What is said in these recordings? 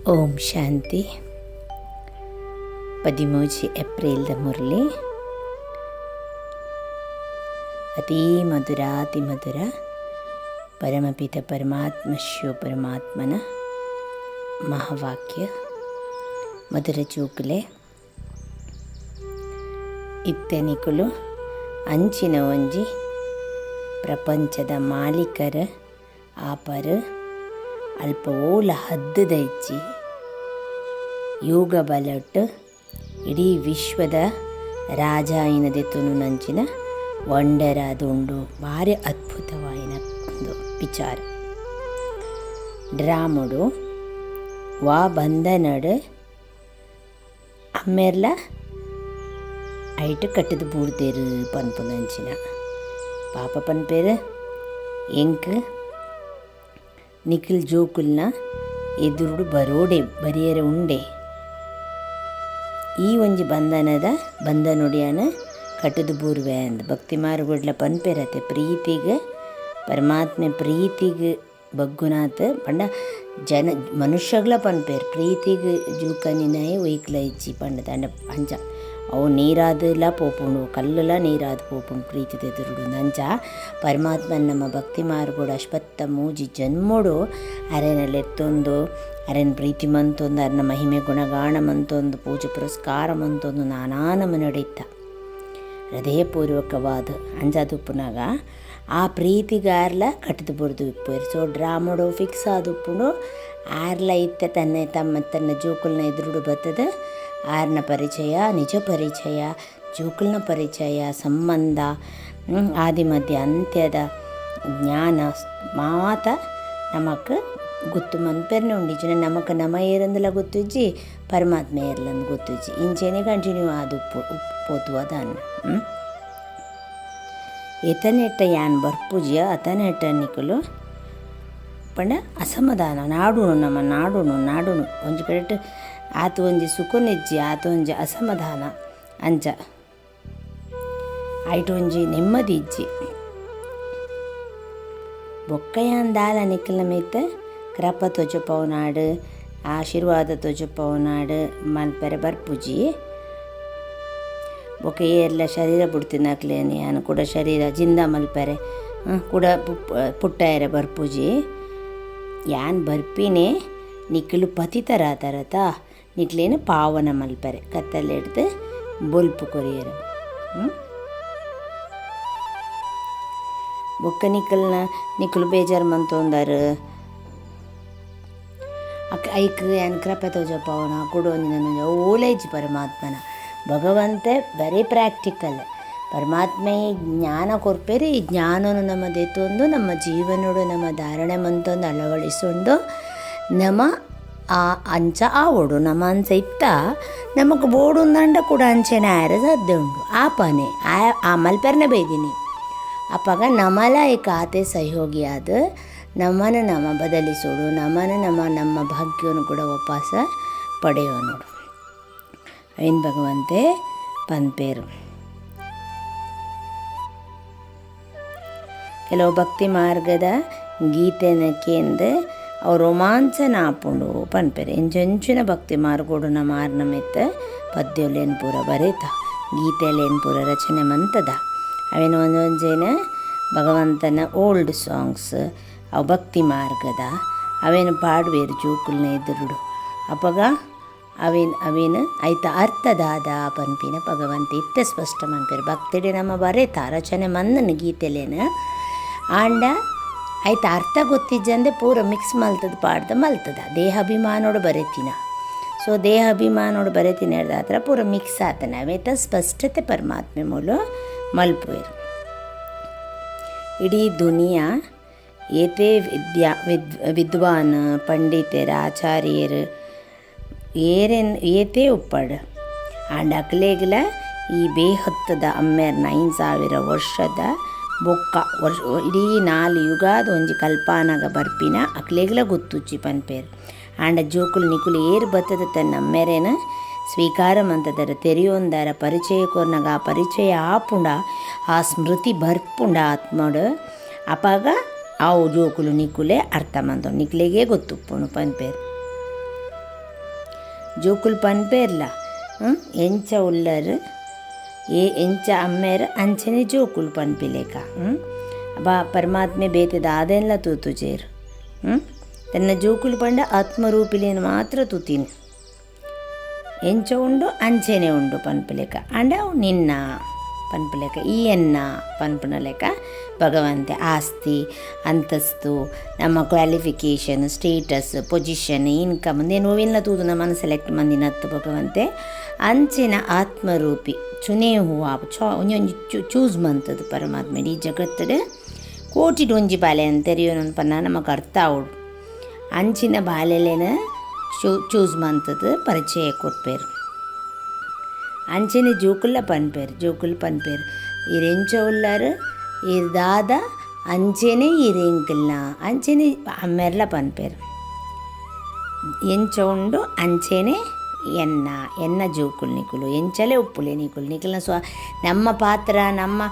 ಓಂ ಶಾಂತಿ 13 ಏಪ್ರಿಲ್ದ ಮುರಳಿ ಅತೀ ಮಧುರ ಪರಮಪಿತ ಪರಮಾತ್ಮ ಶಿವ ಪರಮಾತ್ಮನ ಮಹಾವಾಕ್ಯ ಮಧುರ ಚೂಕಲೆ ಇತ್ತೆನಿಕುಲು ಅಂಚಿನ ಒಂಜಿ ಪ್ರಪಂಚದ ಮಾಲೀಕರ ಆಪರ ಅಲ್ಪ ಓಲ ಹದ್ದದ ಇಚ್ಚಿ ಯೋಗ ಬಲಟ್ಟು ಇಡೀ ವಿಶ್ವದ ರಾಜ ಆಯಿನದೆತ್ತುನು ನಂಚಿನ ವಂಡರ್ ಅದುಂಡು ಭಾರಿ ಅದ್ಭುತವಾಯಿನ ಒಂದು ವಿಚಾರ. ಡ್ರಾಮುಡು ವಾ ಬಂದನಡು ಅಮ್ಮೆರ್ಲ ಐಟು ಕಟ್ಟಿದ ಬೂಡ್ದೇರು ಪನ್ಪುನಂಚಿನ ಪಾಪ ಪನ್ಪೇರು ಎಂಕ್ ನಿಖಿಲ್ ಜೋಕುಲ್ನ ಎದುರುಡು ಬರಿಯರೆ ಉಂಡೆ ಈ ಒಂಜಿ ಬಂಧನೊಡಿಯನ ಕಟ್ಟದು ಬೂರ್ವೆ ಅಂದ ಭಕ್ತಿ ಮಾರುಗೊಡ್ಲ ಪನ್ಪೆರತೆ ಪ್ರೀತಿಗೆ ಪರಮಾತ್ಮೆ ಪ್ರೀತಿಗೆ ಬಗ್ಗುನಾಥ ಪಂಡ ಮನುಷ್ಯಗಳ ಪನ್ಪೇರು ಪ್ರೀತಿಗೆ ಜೂಕನಿನಾಯೇ ಒಯ್ಕಲ ಇಚ್ಚಿ ಪಂಡ ದಂಡ ಅಂಚ ಅವು ನೀರಾದಲ್ಲ ಪೋಪುಂಡು ಕಲ್ಲುಲ ನೀರಾದ ಪೋಪುಂಡು ಪ್ರೀತಿ ತೆದುರುಡು ನಂಚ ಪರಮಾತ್ಮನ ನಮ್ಮ ಭಕ್ತಿ ಮಾರ್ಗೋಡು ಅಶ್ವತ್ಥ ಮೂಜಿ ಜನ್ಮೋಡು ಅರೆನಲ್ಲೆತ್ತೊಂದು ಅರೆನ ಪ್ರೀತಿ ಮಂತೊಂದು ಅರನ ಮಹಿಮೆ ಗುಣಗಾಣ ಮಂತೊಂದು ಪೂಜೆ ಪುರಸ್ಕಾರ ಮಂತೊಂದು ನಾನಾ ನಮ ನಡೀತ ಹೃದಯಪೂರ್ವಕವಾದ ಅಂಜಾದುಪ್ಪುನಾಗ ಆ ಪ್ರೀತಿಗಾರ್ಲ ಕಟ್ಟಿದು ಬುರ್ದು ಇಪ್ಪುರು. ಸೊ ಡ್ರಾಮೋಡು ಫಿಕ್ಸ್ ಆದುಪ್ಪುಂಡು ಆರ್ಲ ಇತ್ತೆ ತನ್ನ ಜೋಕುಲ್ನ ಎದುರುಡು ಬರ್ತದೆ ಆರ್ನ ಪರಿಚಯ ನಿಜ ಪರಿಚಯ ಜೋಕುಲ್ನ ಪರಿಚಯ ಸಂಬಂಧ ಆದಿ ಮಧ್ಯ ಅಂತ್ಯದ ಜ್ಞಾನ ಮಾತ ನಮಕ್ ಗೊತ್ತು ಮನ್ಪೆರ್ನೆ ಉಂಡಿಜಿನ ನಮಕ್ ನಮ ಏರಂದಲ ಗೊತ್ತಿಜ್ಜಿ ಪರಮಾತ್ಮ ಏರ್ಲಂದು ಗೊತ್ತಿಜ್ಜಿ ಇಂಚೆನೆ ಕಂಟಿನ್ಯೂ ಆದ ಪೋತು ಅದನ್ನು ಎತನೆಟ್ಟ ಯಾನ್ ಬರ್ಪುಜಿಯ ಅತನೆಟ್ಟ ನಿಕುಲು ಪಂಡ ಅಸಮಾಧಾನ ನಾಡುನು ಒಂಜಿ ಕಡೆ ಆತ ಒಂಜಿ ಸುಖನಿಜ್ಜಿ ಆತ ಒಂಜಿ ಅಸಮಾಧಾನ ಅಂಚ ಐಟು ಒಂಜಿ ನೆಮ್ಮದಿ ಇಜ್ಜಿ ಬೊಕ್ಕಯಾನ್ ದಾಲ ನಿಖಿಲ ಮಿತ್ತ ಕ್ರಪ ತೊಜಪವನಾಡು ಆಶೀರ್ವಾದ ತೊಜಪವನಾಡು ಮಲ್ಪೆರೆ ಬರ್ಪುಜಿ ಬೊಕ್ಕ ಏರ್ಲ ಶರೀರ ಬುಡ್ತಿನಕ್ಲೇನಿ ಯಾನು ಕೂಡ ಶರೀರ ಜಿಂದ ಮಲ್ಪೆರೆ ಕೂಡ ಪುಟ್ಟಾಯರೆ ಬರ್ಪುಜಿ ಯಾನ್ ಬರ್ಪಿನೇ ನಿಖಿಲು ಪತಿತರಾತರತ ನಿಕ್ಲೇನು ಪಾವನ ಮಲ್ಪರೆ ಕತ್ತಲ್ಲಿ ಹಿಡ್ದು ಬೊಲ್ಪು ಕೊರಿಯರು ಬೊಕ್ಕ ನಿಖಲು ಬೇಜಾರು ಮಂತೊಂದರು ಐಕ್ ಏನ್ ಕ್ರಪೆ ತೋಜ ಪಾವನ ಕೊಡೋಂಜಿನ ಓಲೈಜಿ ಪರಮಾತ್ಮನ ಭಗವಂತೆ ವೆರಿ ಪ್ರಾಕ್ಟಿಕಲ್ ಪರಮಾತ್ಮ ಈ ಜ್ಞಾನ ಕೊರ್ಪೇರಿ ಈ ಜ್ಞಾನನು ನಮ್ಮದೆತ್ತೊಂದು ನಮ್ಮ ಜೀವನೋಡು ನಮ್ಮ ಧಾರಣೆ ಮಂತೊಂದು ಅಳವಡಿಸೊಂಡು ನಮ್ಮ ಆ ಅಂಚ ಆವೋಡು ನಮ್ಮ ಅಂಚ ಇತ್ತ ನಮಗೆ ಬೋಡುಂದಂಡ ಕೂಡ ಅಂಚೆನೆ ಆಯರ ಸದ್ದೆ ಉಂಡು ಆಪನೆ ಆ ಮಲ್ಪೆರ್ನೆ ಬೈದಿನಿ ಅಪ್ಪಾಗ ನಮಲ ಈ ಖಾತೆ ಸಹಯೋಗಿಯಾದ ನಮ್ಮನ್ನು ನಮ್ಮ ಬದಲಿಸೋಡು ನಮ್ಮ ಭಾಗ್ಯವನ್ನು ಕೂಡ ವಾಪಸ್ ಪಡೆಯೋ ನೋಡು ಐನ್ ಭಗವಂತೆ ಪನ್ಪೇರು. ಕೆಲವು ಭಕ್ತಿ ಮಾರ್ಗದ ಗೀತೆನ ಕೇಂದ್ರ ಅವು ರೋಮಾಂಚನ ಆಪುಂಡು ಪನ್ಪೆರೆ ಎಂಚೆಂಚಿನ ಭಕ್ತಿ ಮಾರ್ಗೋಡು ನಮ್ಮ ಆರ್ನ ಮೆತ್ತ ಪದ್ಯಲೇನು ಪೂರ ಬರೇತ ಗೀತೆಲೇನು ಪೂರ ರಚನೆ ಮಂತದ ಅವೇನು ಒಂದೊಂಜೇನ ಭಗವಂತನ ಓಲ್ಡ್ ಸಾಂಗ್ಸ್ ಅವು ಭಕ್ತಿ ಮಾರ್ಗದ ಅವೇನು ಪಾಡುವೇರು ಜೋಕುಲ್ನ ಎದುರುಡು ಅಪ್ಪಗ ಅವೇನು ಐತ ಅರ್ಥದಾದ ಪನ್ಪಿನ ಭಗವಂತ ಇತ್ತ ಸ್ಪಷ್ಟ ಮನ್ಪೇರು ಭಕ್ತಿಡೆ ನಮ್ಮ ಬರೇತ ರಚನೆ ಮಂದನ ಗೀತೆಲೇನು ಆಂಡ ಆಯ್ತು ಅರ್ಥ ಗೊತ್ತಿಜ್ಜಂದೆ ಪೂರ ಮಿಕ್ಸ್ ಮಲ್ತದ ದೇಹಾಭಿಮಾನೋಡು ಬರೆತಿನ. ಸೊ ದೇಹಾಭಿಮಾನೋಡು ಬರೆತಿನ ಹೇಳಿದಾತ್ರ ಪೂರ ಮಿಕ್ಸ್ ಆತನ ಅವೇತ ಸ್ಪಷ್ಟತೆ ಪರಮಾತ್ಮೆ ಮೂಲ ಮಲ್ಪುವೆರು. ಇಡೀ ದುನಿಯಾ ಏತೇ ವಿದ್ವಾನ್ ಪಂಡಿತರು ಆಚಾರ್ಯರು ಏತೇ ಉಪ್ಪಡು ಆಂಡ ಅಕ್ಲೇಗ್ಲ ಈ ಬೇಹತ್ತದ ಅಮ್ಮೇರ್ 9,000 ವರ್ಷದ ಬೊಕ್ಕ ಇಡೀ 4 ಯುಗಾದ ಒಂಜಿ ಕಲ್ಪಾನಾಗ ಬರ್ಪಿನ ಅಕ್ಲೇಗ್ಲ ಗೊತ್ತುಚ್ಚಿ ಪನ್ಪೇರು ಆಂಡ ಜೋಕುಲು ನಿಕುಲು ಏರು ಬತ್ತದ ತನ್ನ ಅಮ್ಮೆರೇನ ಸ್ವೀಕಾರ ಮಂತದರ ತೆರೆಯೊಂದರ ಪರಿಚಯ ಕೊರ್ನಾಗ ಆ ಪರಿಚಯ ಆಪುಂಡ ಆ ಸ್ಮೃತಿ ಬರ್ಪುಂಡ ಆತ್ಮಡು ಅಪಾಗ ಆವು ಜೋಕುಲು ನಿಕುಲೆ ಅರ್ಥ ಮಂತೊಂಡು ನಿಕ್ಲೆಗೆ ಗೊತ್ತುಪ್ಪುಂಡು ಪನ್ಪೇರು ಜೋಕುಲು ಪನ್ಪೇರ್ಲ ಎಂಚ ಉಲ್ಲರು ಎಂಚ ಅಮ್ಮೇರು ಅಂಚನೆ ಜೋಕುಲು ಪನ್ಪಿಲೇಕ ಪರಮಾತ್ಮೆ ಬೇತೆ ದಾದೆಲ್ಲ ತೂತುಜೇರು ತನ್ನ ಜೋಕುಲು ಪಂಡ ಆತ್ಮರೂಪಿಲೇನು ಮಾತ್ರ ತೂತೀನಿ ಎಂಚ ಉಂಡು ಅಂಚೆನೆ ಉಂಡು ಪನ್ಪುಲೆಕ ಅಂಡ ನಿನ್ನ ಪನ್ಪುಲೆಕ ಈ ಎನ್ನ ಪನ್ಪುನ ಲೆಕ್ಕ ಭಗವಂತೆ ಆಸ್ತಿ ಅಂತಸ್ತು ನಮ್ಮ ಕ್ವಾಲಿಫಿಕೇಷನ್ ಸ್ಟೇಟಸ್ ಪೊಸಿಷನ್ ಇನ್ಕಮ್ ನೋವೆಲ್ಲ ತೂದು ನಮ್ಮನ್ನು ಸೆಲೆಕ್ಟ್ ಮಂದಿನತ್ತು ಭಗವಂತೆ ಅಂಚಿನ ಆತ್ಮರೂಪಿ ಚುನೇ ಹೂವು ಒಂಜೊಂಜಿ ಚೂಸ್ ಮಂತದ್ದು ಪರಮಾತ್ಮ ಈ ಜಗತ್ತಡೆ ಕೋಟಿಡ್ ಒಂಜಿ ಬಾಲೆ ಅಂತೆರಿಯೋನು ಪನ್ನ ನಮಗೆ ಅರ್ಥ ಅವಡು ಅಂಚಿನ ಬಾಲೆಲೇನ ಚೂಸ್ ಮಂತದ್ದು ಪರಿಚಯ ಕೊಟ್ಪೇರು ಅಂಚನೆ ಜೋಕುಲ್ಲ ಪನ್ಪೇರು ಇರೆಂಚ ಉಲ್ಲಾರು ಇರ್ದಾದ ಅಂಚೆನೆ ಇರೆಂಕಿಲ್ಲ ಅಂಚೆನೆ ಅಮ್ಮೆರ್ಲ ಪನ್ಪೇರು ಎಂಚ ಉಂಡು ಅಂಚೆನೆ ಎನ್ನ ಜೋಕುಲು ನಿಕುಲು ಎಂಚಲೇ ಉಪ್ಪುಲೆ ನಿಕುಲ್ನ ನಮ್ಮ ಪಾತ್ರ ನಮ್ಮ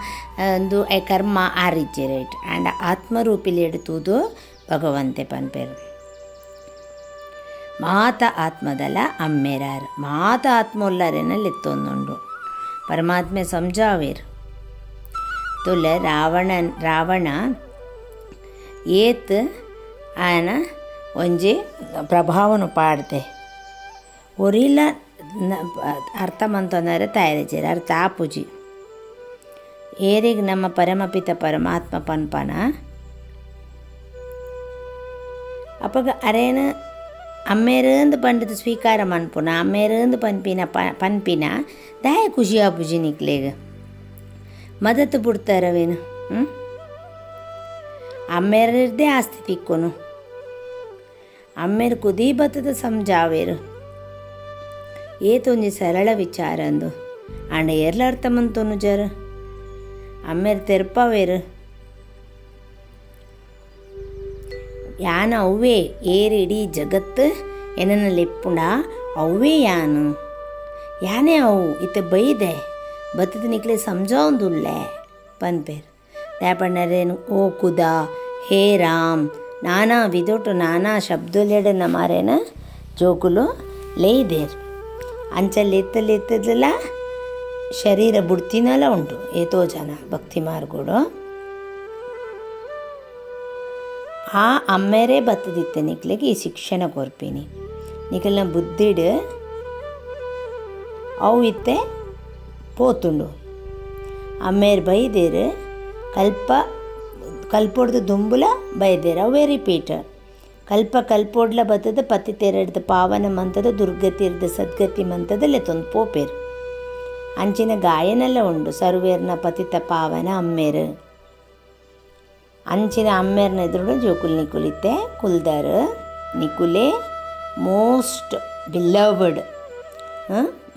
ಒಂದು ಕರ್ಮ ಆ ರೀತಿ ರೈಟ್ ಆ್ಯಂಡ್ ಆತ್ಮರೂಪಿಲಿ ಎಡ್ತುದು ಭಗವಂತೆ ಪನ್ಪೇರು ಮಾತ ಆತ್ಮದಲ್ಲ ಅಮ್ಮೆರಾರು ಮಾತ ಆತ್ಮ ಉಲ್ಲಾರೇನಲ್ಲಿ ಎತ್ತೊಂದುಂಡು ಪರಮಾತ್ಮೆ ಸಂಜಾವೇರು ತುಲೆ ರಾವಣ ಏತ್ ಆಯನ ಒಂಜಿ ಪ್ರಭಾವನು ಪಾಡ್ದೆ ಒರಿಲ ಅರ್ಥ ಮಂತಂದರೆ ತಯಾರಿಚೇರಿ ಅರ್ಥ ಆಪುಜಿ ಏರಿಗೆ ನಮ್ಮ ಪರಮಪಿತ ಪರಮಾತ್ಮ ಪನ್ಪನ ಅಪ್ಪಗ ಅರೇನು ಅಮ್ಮೇರಂದು ಪಂಡಿತ ಸ್ವೀಕಾರ ಮನ್ಪುನ ಅಮ್ಮೇರಂದು ಪನ್ಪಿನ ದಾಯ ಖುಷಿ ಆಪುಜಿ ನಿಕ್ಲೇಗ ಮದತ್ ಬಿಡ್ತಾರವೇನು ಅಮ್ಮೇರದೇ ಆಸ್ತಿ ತಿಕ್ಕೊನು ಅಮ್ಮೇರು ಕುದಿ ಬತ್ತದ ಸಂಜಾವೇರು ಏತೊಂಜಿ ಸರಳ ವಿಚಾರ ಅಂದು ಅಂಡ ಎರ್ಲ ಅರ್ಥ ಮಂತೊನು ಜರ ಅಮ್ಮೇರು ತೆರ್ಪವೇರು ಯಾನ ಅವ್ವೇ ಏರು ಇಡೀ ಜಗತ್ತು ಏನನ್ನ ಲೆಪ್ಪುಂಡ ಅವ್ವೇ ಯಾನೇ ಅವು ಇತ್ತೆ ಬೈದೆ ಬತ್ತದ ನಿಕ್ಲೆ ಸಂಜಾವುದುಲ್ಲೆ ಪನ್ಪೇರು ದ್ಯಾಪಣ್ಣರೇನು ಓ ಕುದ ಹೇ ರಾಮ್ ನಾನಾ ವಿದೋಟು ನಾನಾ ಶಬ್ದಲೆಡನ ಮಾರೇನ ಜೋಕುಲು ಲೇಯ್ದೇರು ಅಂಚಲ್ಲಿ ಎತ್ತದಲ್ಲ ಶರೀರ ಬುಡ್ತಿನಲ್ಲ ಉಂಟು ಏತೋ ಜನ ಭಕ್ತಿ ಮಾರ್ಗೋಡು ಆ ಅಮ್ಮೇರೇ ಬತ್ತದಿತ್ತೆ ನಿಕ್ಲೆಗೆ ಈ ಶಿಕ್ಷಣ ಕೊರ್ಪಿನಿ ನಿಖಲ್ನ ಬುದ್ಧಿಡ್ ಅವು ಇತ್ತೆ ಪೋತುಂಡು ಅಮ್ಮೇರು ಬೈದೇರು ಕಲ್ಪೊಡ್ದು ದುಂಬುಲ ಬೈದೇರು ಅವೇ ರಿಪೀಟ್ ಕಲ್ಪೊಡ್ಲ ಬತ್ತದ ಪತಿ ತೆರಡ್ದು ಪಾವನ ಮಂತದ ದುರ್ಗತಿರ್ದ ಸದ್ಗತಿ ಮಂತದಲ್ಲಿ ತೊಂದು ಪೋಪೇರು ಅಂಚಿನ ಗಾಯನೆಲ್ಲ ಉಂಡು ಸರ್ವೇರ್ನ ಪತಿತ ಪಾವನ ಅಮ್ಮೇರು ಅಂಚಿನ ಅಮ್ಮೇರ್ನ ಎದುರು ಜೋಕುಲ್ ನಿಕುಲಿತ್ತೆ ಕುಲ್ದಾರ್ ನಿಕುಲೆ ಮೋಸ್ಟ್ ಬಿಲವ್ಡ್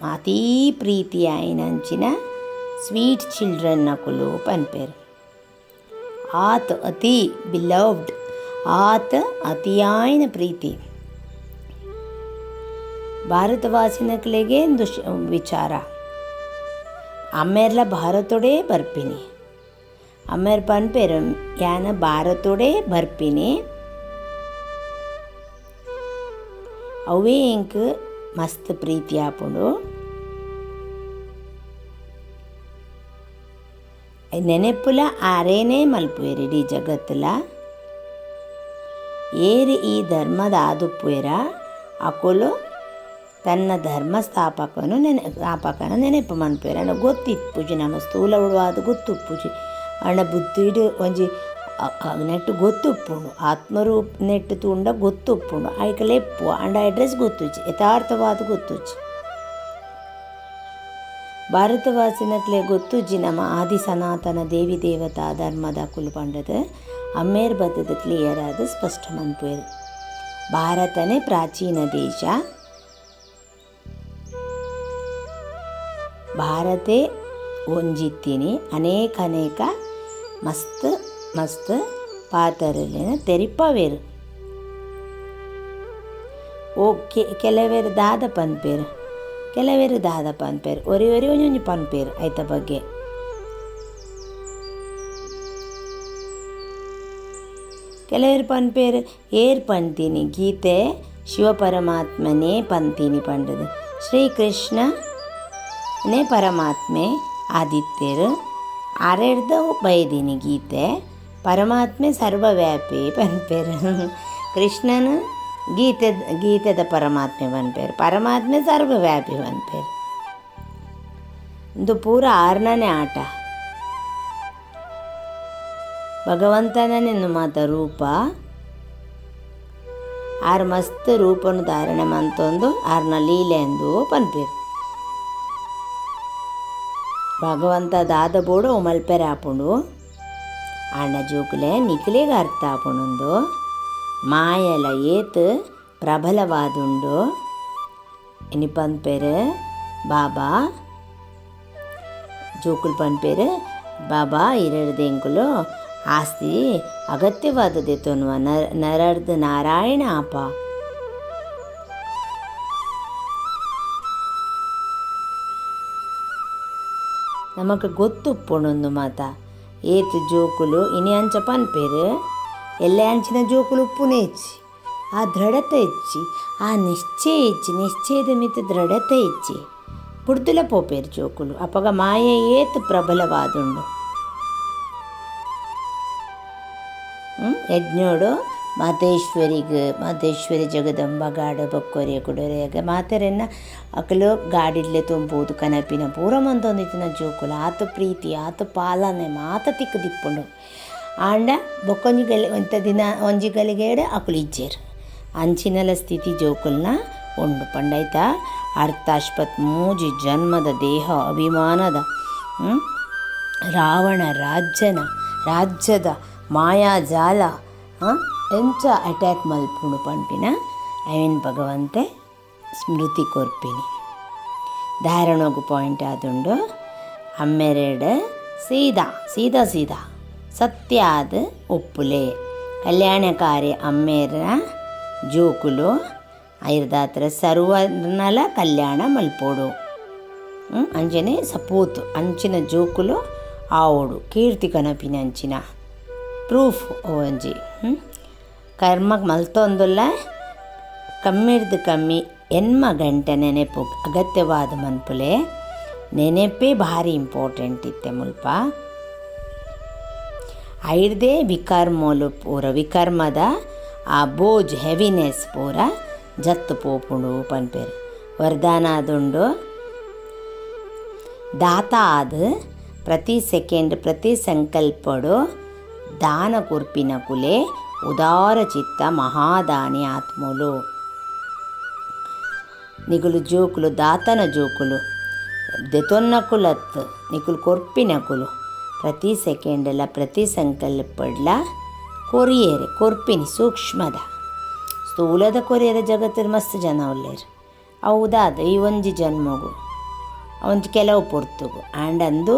ಅತೀ ಪ್ರೀತಿ ಆಯ್ನ ಅಂಚಿನ ಸ್ವೀಟ್ ಚಿಲ್ಡ್ರನ್ ನಕುಲು ಪನ್ಪೇರು ಆತ್ ಅತಿ ಬಿಲವ್ಡ್ ಆತ ಅತಿಯಾಯ್ನ ಪ್ರೀತಿ ಭಾರತವಾಸಿನಕ್ಲೆಗೆ ಒಂದು ವಿಚಾರ ಅಮ್ಮೇರ್ಲ ಭಾರತೊಡೇ ಬರ್ಪಿನಿ ಅಮ್ಮೇರ್ ಪನ್ಪೇರು ಯಾನ ಭಾರತೊಡೇ ಬರ್ಪಿನಿ ಅವೇ ಇಂಕ್ ಮಸ್ತ್ ಪ್ರೀತಿ ಆಪುಂಡು ನೆನೆಪುಲ ಆರೇನೇ ಮಲ್ಪುವೆರು ಇಡೀ ಜಗತ್ತುಲ ಏರಿ ಈ ಧರ್ಮದ ಆದುಪ್ಪುವೆರ ಅಕೊಲು ತನ್ನ ಧರ್ಮ ಸ್ಥಾಪಕನ ನೆನಪು ಮನ್ಪುವೆರು ಅಣ್ಣ ಗೊತ್ತಿಪ್ಪುಜಿ ನಮ್ಮ ಸ್ಥೂಲ ಉಡುವಾದ ಗೊತ್ತುಪ್ಪುಜಿ ಅಣ್ಣ ಬುದ್ಧಿಡು ಒಂಜಿ ನೆಟ್ಟು ಗೊತ್ತುಪ್ಪುಂಡು ಆತ್ಮರೂಪ ನೆಟ್ಟು ತೂಂಡ ಗೊತ್ತುಪ್ಪುಂಡು ಐಕಲೆಪ್ಪು ಅಂಡ ಅಡ್ರೆಸ್ ಗೊತ್ತುಚ್ಚಿ ಯಥಾರ್ಥವಾದ ಗೊತ್ತುಚ್ಚಿ ಭಾರತವಾಸಿನಕ್ಲೆ ಗೊತ್ತುಜ್ಜಿ ನಮ್ಮ ಆದಿ ಸನಾತನ ದೇವಿ ದೇವತಾ ಧರ್ಮದ ಕುಲ್ಪಂಡದ ಅಮ್ಮೇರ್ ಬತ್ತದ ಕ್ಲಿಯರ್ ಆದ ಸ್ಪಷ್ಟ ಮನ್ಪುವೆರು ಭಾರತನೇ ಪ್ರಾಚೀನ ದೇಶ ಭಾರತೆ ಒಂಜಿತ್ತೀನಿ ಅನೇಕ ಮಸ್ತ್ ಪಾತರಲಿನ ತೆರಿಪವೇರು ಓ ಕೆಲವೇರು ದಾದ ಪನ್ಪೇರು ಒರಿ ಒಂಜೊಂಜಿ ಪನ್ಪೇರು ಐತ ಬಗ್ಗೆ ಕೆಲವೇರು ಪನ್ಪೇರು ಏರ್ ಪನ್ತೀನಿ ಗೀತೆ ಶಿವಪರಮಾತ್ಮನೇ ಪಂತಿನಿ ಪಂಡದು. ಶ್ರೀಕೃಷ್ಣನೇ ಪರಮಾತ್ಮೆ ಆದಿತ್ಯರು ಆರೆಡ್ದು ಬೈದಿನಿ ಗೀತೆ. ಪರಮಾತ್ಮೆ ಸರ್ವವ್ಯಾಪಿ ಪನ್ಪೇರು. ಕೃಷ್ಣನು ಗೀತೆದ ಪರಮಾತ್ಮೆ ಪನ್ಪೇರು, ಪರಮಾತ್ಮೆ ಸರ್ವವ್ಯಾಪಿ ಪನ್ಪೇರು. ಇದು ಪೂರ 6ನೇ ಆಟ. ಭಗವಂತನನ್ನು ಮಾತ ರೂಪ 6 ಮಸ್ತ್ ರೂಪನು ಧಾರಣೆ ಮಂತೊಂದು 6ನ ಲೀಲೆ ಎಂದು ಪನ್ಪೇರು. ಭಗವಂತ ದಾದ ಬೋಡು ಮಲ್ಪೆರೆ ಆಪುಂಡು ಆಂಡ ಜೋಕುಲೆ ನಿಖಿಲೆಗೆ ಅರ್ಥ ಆಪುಂಡು. ಮಾಯಲ ಏತ್ ಪ್ರಬಲವಾದುಂಡು ಇನಿ ಪನ್ಪೇರು ಬಾಬಾ ಜೋಕುಲು ಪನ್ಪೇರು. ಬಾಬಾ ಇರಡ್ದೆಂಕುಲು ಆಸ್ತಿ ಅಗತ್ಯವಾದದ್ದು ತೋನ್ನುವ ನರರ್ದು ನಾರಾಯಣ ಆಪ. ನಮಗೆ ಗೊತ್ತುಪ್ಪೊಂಡು ಮಾತ ಏತ್ ಜೋಕುಲು ಇನಿ ಅಂಚ ಪನ್ಪೇರು. ಎಲ್ಲೆ ಅಂಚಿನ ಜೋಕುಲು ಉಪ್ಪುನೇ ಹೆಚ್ಚಿ, ಆ ದೃಢತೆ ಹೆಚ್ಚಿ, ಆ ನಿಶ್ಚಯ ಹೆಚ್ಚಿ, ನಿಶ್ಚಯದ ಮಿತ ದೃಢತೆ ಹೆಚ್ಚಿ ಬುಡ್ದುಲ ಪೋಪೇರು ಜೋಕುಲು. ಅಪ್ಪಗ ಮಾಯ ಏತ್ ಪ್ರಬಲವಾದುಂಡು. ಯಜ್ಞೋಡು ಮಾತೇಶ್ವರಿ ಜಗದಂಬ ಗಾಡ ಬಕ್ಕೊರೆ ಕುಡೊರೆಯಾಗ ಮಾತೆರೆನ್ನ ಅಕಲು ಗಾಡಿಡ್ಲೆ ತುಂಬೋದು ಕನಪಿನ ಪೂರ ಮಂದೊಂದಿತ್ತಿನ ಜೋಕುಲು ಆತು ಪ್ರೀತಿ ಆತು ಪಾಲನೆ ಮಾತ ತಿಕ್ಕು ದಿಪ್ಪುಂಡು. ಆಂಡ ಬೊಕ್ಕೊಂಜಿಗಲಿ ಒಂಥ ದಿನ ಒಂಜಿಗಲಿಗೇಡೆ ಅಕುಲು ಇಜ್ಜೇರು ಅಂಚಿನಲ ಸ್ಥಿತಿ ಜೋಕುಲ್ನ ಉಂಡು ಪಂಡಾಯ್ತ. ಅರ್ಥಾಶ್ಪತ್ ಮೂಜಿ ಜನ್ಮದ ದೇಹ ಅಭಿಮಾನದ ರಾವಣ ರಾಜ್ಯದ ಮಾಯಾಜಾಲ ಎಂಚ ಅಟ್ಯಾಕ್ ಮಲ್ಪುಂಡು ಪಂಪಿನ ಐವಿನ್ ಭಗವಂತೆ ಸ್ಮೃತಿ ಕೊರ್ಪಿನಿ. ಧಾರಣೋಗು ಪಾಯಿಂಟ್ ಆದುಂಡು ಅಮ್ಮೆರೆಡು ಸೀದಾ ಸತ್ಯ ಆದ ಒಪ್ಪುಲೆ ಕಲ್ಯಾಣಕಾರಿ ಅಮ್ಮೇರ ಜೋಕುಲು ಐರ್ದಾತ್ರ ಸರ್ವನಲ ಕಲ್ಯಾಣ ಮಲ್ಪೋಡು ಅಂಚನೆ ಸಪೂತು ಅಂಚಿನ ಜೋಕುಲು ಆವೋಡು ಕೀರ್ತಿ ಕನಪಿನ ಅಂಚಿನ ಪ್ರೂಫ್ ಒಂಜಿ ಕರ್ಮಕ್ಕೆ ಮಲ್ತೊಂದುಲ್ಲ ಕಮ್ಮಿ ಎನ್ಮ ಗಂಟೆ ನೆನೆಪು ಅಗತ್ಯವಾದ ಮನ್ಪುಲೆ ನೆನೆಪೇ ಭಾರಿ ಇಂಪಾರ್ಟೆಂಟ್ ಇತ್ತೆ ಮುಲ್ಪ. ಐಡ್ದೇ ವಿಕರ್ಮೋಲು ಪೂರ ವಿಕರ್ಮದ ಆ ಬೋಜ್ ಹೆವಿನೆಸ್ ಪೂರ ಜತ್ತು ಪೋಪುಂಡು ಪನ್ಪೇರು. ವರದಾನ ಆದುಂಡು ದಾತ ಆದ ಪ್ರತಿ ಸೆಕೆಂಡ್ ಪ್ರತಿ ಸಂಕಲ್ಪಡು ದಾನ ಕುರ್ಪಿನ ಕುಲೆ ಉದಾರ ಚಿತ್ತ ಮಹಾದಾನಿ ಆತ್ಮಲು. ನಿಗುಲು ಜೋಕುಲು ದಾತನ ಜೋಕುಲು ದೆತೊನ್ನಕುಲತ್ ನಿಗುಲು ಕೊರ್ಪಿನಕುಲು ಪ್ರತಿ ಸೆಕೆಂಡಲ್ಲ ಪ್ರತಿ ಸಂಕಲ್ಪಡ್ಲ ಕೊರ್ಪಿನಿ ಸೂಕ್ಷ್ಮದ ಸ್ಥೂಲದ ಕೊರಿಯದ ಜಗತ್ತಿನ ಮಸ್ತ್ ಜನ ಉಳ್ಳೇರು ಹೌದಾದ ಈ ಒಂಜಿ ಜನ್ಮಗು ಒಂಜಿ ಕೆಲವು ಪೊರ್ತುಗು ಆ್ಯಂಡ್ ಅಂದು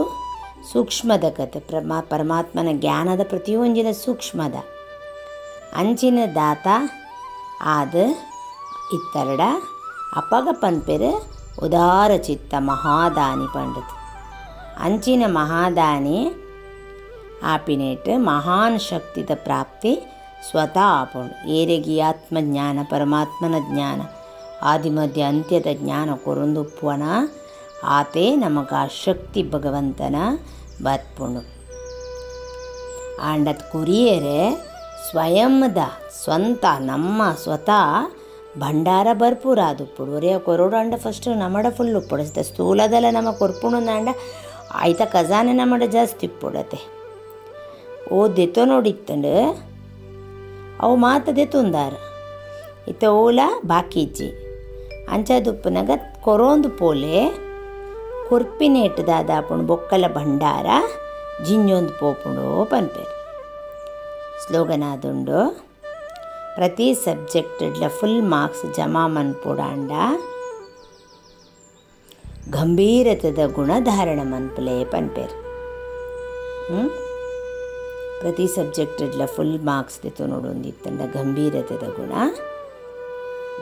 ಸೂಕ್ಷ್ಮದ ಕತೆ ಪರಮಾತ್ಮನ ಜ್ಞಾನದ ಪ್ರತಿಯೊಂಜಿನ ಸೂಕ್ಷ್ಮದ ಅಂಚಿನ ದಾತ ಆದ ಇತ್ತರಡ ಅಪಗ ಪನ್ಪೆರು ಉದಾರ ಚಿತ್ತ ಮಹಾದಾನಿ ಪಂಡದು. ಅಂಚಿನ ಮಹಾದಾನಿ ಆಪಿನೇಟ್ ಮಹಾನ್ ಶಕ್ತಿದ ಪ್ರಾಪ್ತಿ ಸ್ವತಃ ಆಪುಂಡು. ಏರೆಗಿ ಆತ್ಮಜ್ಞಾನ ಪರಮಾತ್ಮನ ಜ್ಞಾನ ಆದಿಮಧ್ಯ ಅಂತ್ಯದ ಜ್ಞಾನ ಕೊರೊಂದುಪ್ಪುವನ ಆತೇ ನಮಗ ಶಕ್ತಿ ಭಗವಂತನ ಬತ್ಪುಂಡು. ಆಂಡತ್ ಕುರಿಯರೆ ಸ್ವಯಂದ ಸ್ವಂತ ನಮ್ಮ ಸ್ವತಃ ಭಂಡಾರ ಭರ್ಪೂರ ಆದುಪ್ಪುಡು. ಒರೇ ಕೊರೋಡು ಅಂಡ ಫಸ್ಟ್ ನಮ್ಮಡ ಫುಲ್ ಉಪ್ಪುಡು ಸ್ಥೂಲದಲ್ಲ ನಮ್ಮ ಕೊರ್ಪುಣು ಅಂಡ ಆಯ್ತ ಖಜಾನೆ ನಮ್ಮಡ ಜಾಸ್ತಿ ಇಪ್ಪುಡತೆ. ಓ ದೆತೋ ನೋಡಿತ್ತಂಡು ಅವು ಮಾತ ದೆತುಂದಾರ ಇತ್ತ ಓಲ ಬಾಕಿ ಇಜ್ಜಿ ಅಂಚದುಪ್ಪುನಾಗ ಕೊರೋಂದು ಪೋಲೆ ಕೊರ್ಪಿನೇಟ್ ದಾದಾಪುಂಡು ಬೊಕ್ಕಲ ಭಂಡಾರ ಜಿಂಜೊಂದು ಪೋಪುಂಡು ಪನ್ಪೇರು. ಸ್ಲೋಗನ್ ಆದುಂಡು ಪ್ರತಿ ಸಬ್ಜೆಕ್ಟ್ಲ ಫುಲ್ ಮಾರ್ಕ್ಸ್ ಜಮಾ ಮನ್ಪುಡಾಂಡ ಗಂಭೀರತದ ಗುಣ ಧಾರಣ ಮನ್ಪುಲೆ ಪನ್ಪೇರು. ಪ್ರತಿ ಸಬ್ಜೆಕ್ಟ್ಲ ಫುಲ್ ಮಾರ್ಕ್ಸ್ ದೆತು ನೋಡೊಂದಿತ್ತಂಡ ಗಂಭೀರತದ ಗುಣ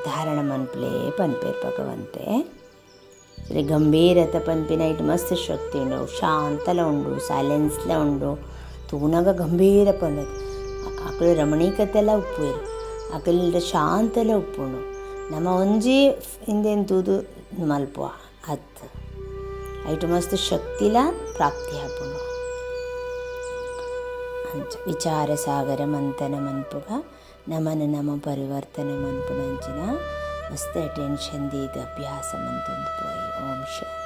ಧಾರಣ ಮನ್ಪುಲೆ ಪನ್ಪೇರು ಭಗವಂತೆ. ಸರಿ ಗಂಭೀರತ ಪನ್ಪಿನ ಇಟ್ಟು ಮಸ್ತ್ ಶಕ್ತಿ ಉಂಡು ಶಾಂತಲ ಉಂಡು ಸೈಲೆನ್ಸ್ಲ ಉಂಡು ತೂನಗ ಗಂಭೀರ ಪಂಡದು ಅಕಲು ರಮಣೀಕತೆಲ್ಲ ಉಪ್ಪುವೆರು ಅಕಲಿಂದ ಶಾಂತಲ ಉಪ್ಪುಂಡು ನಮ್ಮ ಒಂಜಿ ಹಿಂದೆನ್ ತೂದು ಮಲ್ಪುವ ಅತ್ ಐಟು ಮಸ್ತ್ ಶಕ್ತಿಲ ಪ್ರಾಪ್ತಿ ಆಪುಂಡು ಅಂಚ ವಿಚಾರ ಸಾಗರ ಮಂಥನ ಮನ್ಪುಗ ನಮ ಪರಿವರ್ತನೆ ಮನ್ಪುನಂಚಿನ ಮಸ್ತ್ ಅಟೆನ್ಷನ್ ದೀದ ಅಭ್ಯಾಸ ಮಂತೊಂದು ಪೋಯಿ. ಓಂ ಶಾಂತಿ.